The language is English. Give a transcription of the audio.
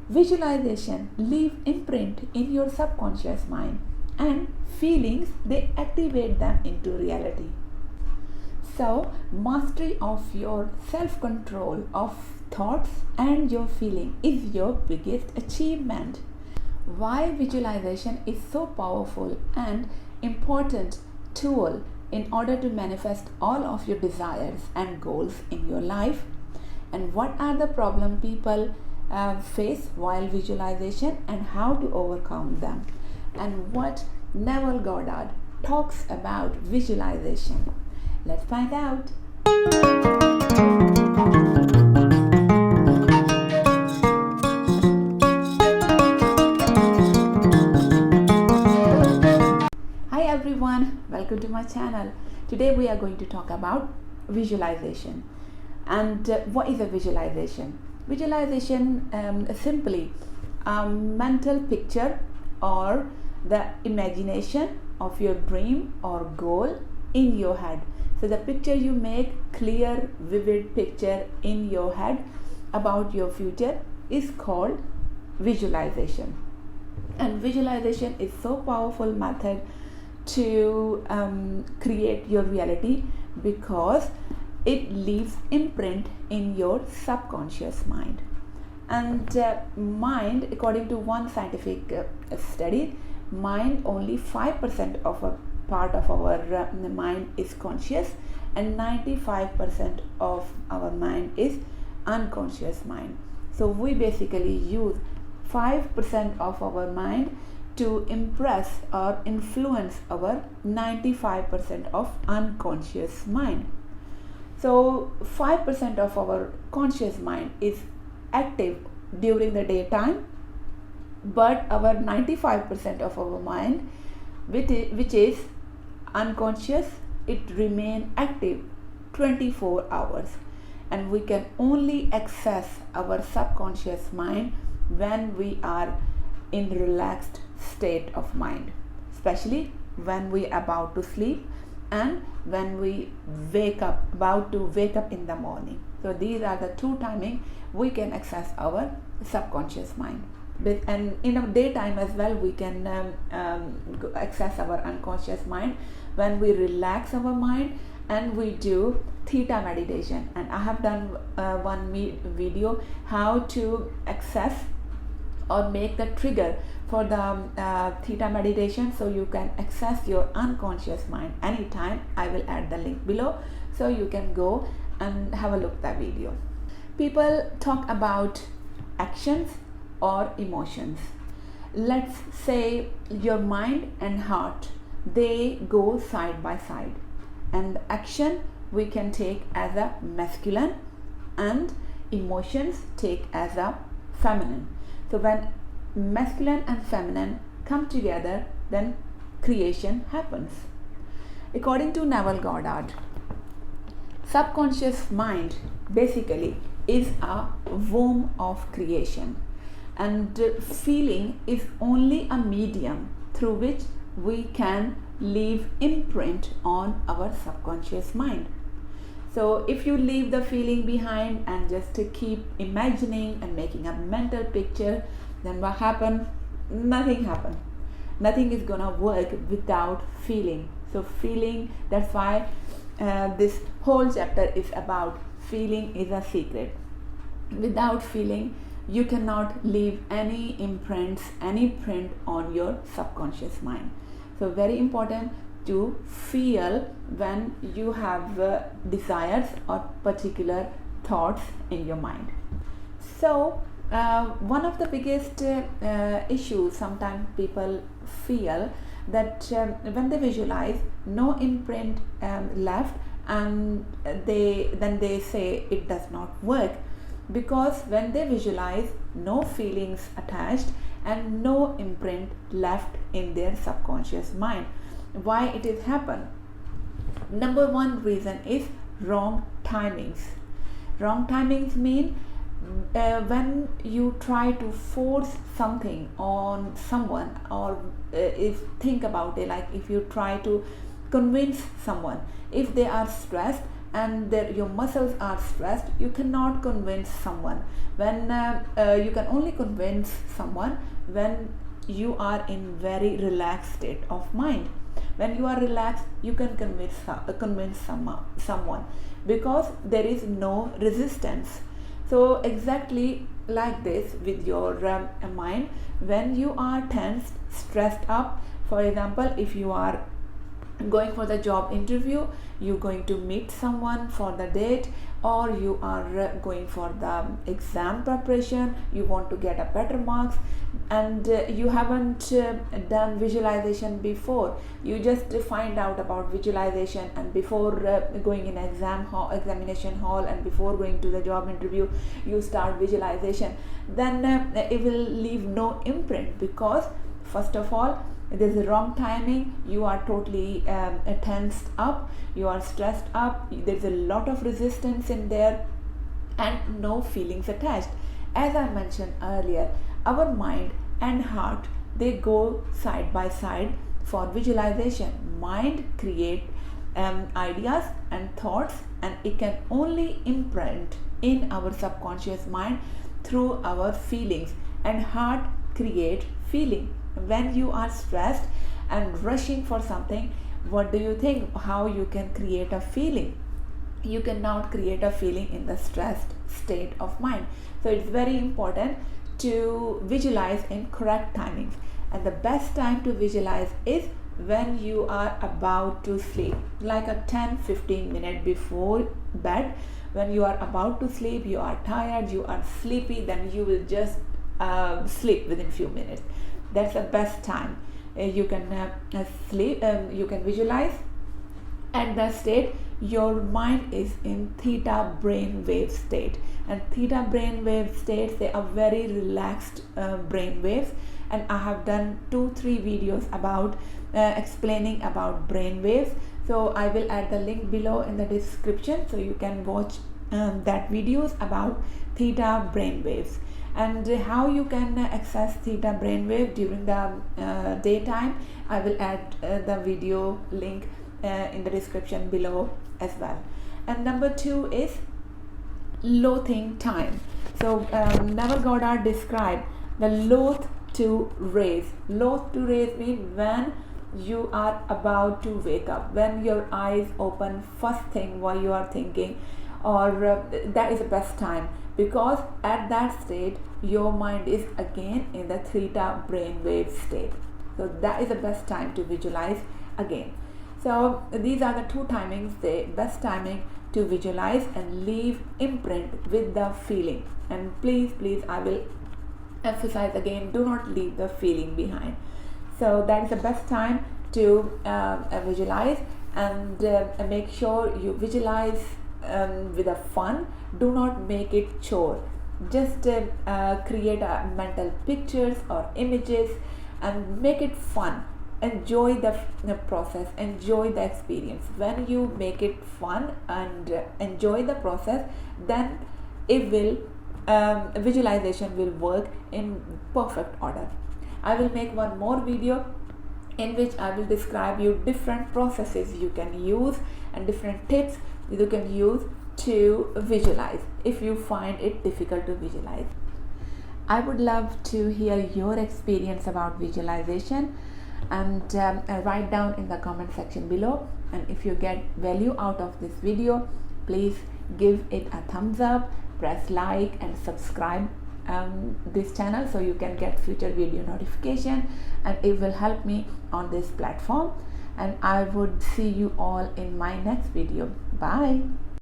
Visualization leave imprint in your subconscious mind, and feelings they activate them into reality. So, mastery of your self control of thoughts and your feeling is your biggest achievement. Why visualization is so powerful and important tool in order to manifest all of your desires and goals in your life, and what are the problem people face while visualization and how to overcome them, and what Neville Goddard talks about visualization. Let's find out. Hi everyone, welcome to my channel. Today we are going to talk about visualization. And what is a visualization? Visualization simply a mental picture or the imagination of your dream or goal in your head. So the picture you make, clear, vivid picture in your head about your future is called visualization. And visualization is so powerful method to create your reality because it leaves imprint in your subconscious mind. And mind, according to one scientific study, mind only 5% of a part of our mind is conscious, and 95% of our mind is unconscious mind. So we basically use 5% of our mind to impress or influence our 95% of unconscious mind. So 5% of our conscious mind is active during the daytime, but our 95% of our mind, which is unconscious, it remain active 24 hours, and we can only access our subconscious mind when we are in relaxed state of mind, especially when we are about to sleep and when we about to wake up in the morning. So these are the two timing we can access our subconscious mind. And in the daytime as well, we can access our unconscious mind when we relax our mind and we do theta meditation. And I have done one video how to access or make the trigger for the theta meditation, so you can access your unconscious mind anytime. I will add the link below so you can go and have a look at that video. People talk about actions or emotions. Let's say your mind and heart, they go side by side, and action we can take as a masculine and emotions take as a feminine. So when masculine and feminine come together, then creation happens. According to Neville Goddard, subconscious mind basically is a womb of creation, and feeling is only a medium through which we can leave imprint on our subconscious mind. So if you leave the feeling behind and just to keep imagining and making a mental picture, then what happen? Nothing happen. Nothing is gonna work without feeling. So feeling, that's why this whole chapter is about feeling is a secret. Without feeling, you cannot leave any imprints, any print on your subconscious mind. So very important to feel when you have desires or particular thoughts in your mind. So one of the biggest issues sometimes people feel that when they visualize, no imprint left, and then they say it does not work, because when they visualize, no feelings attached and no imprint left in their subconscious mind. Why it is happen? Number one reason is wrong timings. Wrong timings mean when you try to force something on someone, or if think about it, like if you try to convince someone, if they are stressed and your muscles are stressed, you cannot convince someone. When you can only convince someone when you are in very relaxed state of mind. When you are relaxed, you can convince someone, because there is no resistance. So exactly like this with your mind, when you are tensed, stressed up, for example, if you are going for the job interview, you're going to meet someone for the date, or you are going for the exam preparation, you want to get a better marks, and you haven't done visualization before. You just find out about visualization, and before going in examination hall, and before going to the job interview, you start visualization. Then it will leave no imprint, because first of all, there's a wrong timing, you are totally tensed up, you are stressed up, there's a lot of resistance in there, and no feelings attached. As I mentioned earlier, our mind and heart, they go side by side for visualization. Mind create ideas and thoughts, and it can only imprint in our subconscious mind through our feelings, and heart create feeling. When you are stressed and rushing for something, what do you think? How you can create a feeling? You cannot create a feeling in the stressed state of mind. So it's very important to visualize in correct timings, and the best time to visualize is when you are about to sleep, like a 10-15 minutes before bed. When you are about to sleep, you are tired, you are sleepy, then you will just sleep within few minutes. That's the best time. You can sleep, you can visualize at the state your mind is in theta brain wave state, and theta brain wave states, they are very relaxed brain waves, and I have done 2-3 videos about explaining about brain waves. So I will add the link below in the description, so you can watch that videos about theta brain waves, and how you can access theta brainwave during the daytime. I will add the video link in the description below as well. And number 2 is loathing time. So Neville Goddard described the loath to raise. Loath to raise means when you are about to wake up, when your eyes open, first thing what you are thinking, or that is the best time, because at that state your mind is again in the theta brainwave state. So that is the best time to visualize again. So these are the 2 timings, the best timing to visualize and leave imprint with the feeling. And please, I will emphasize again, do not leave the feeling behind. So that is the best time to visualize, and make sure you visualize with a fun. Do not make it chore. Just create mental pictures or images and make it fun. Enjoy the process, enjoy the experience. When you make it fun and enjoy the process, then it will visualization will work in perfect order. I will make one more video in which I will describe you different processes you can use and different tips you can use to visualize if you find it difficult to visualize. I would love to hear your experience about visualization, and write down in the comment section below. And if you get value out of this video, please give it a thumbs up, press like and subscribe this channel so you can get future video notification, and it will help me on this platform. And I would see you all in my next video. Bye.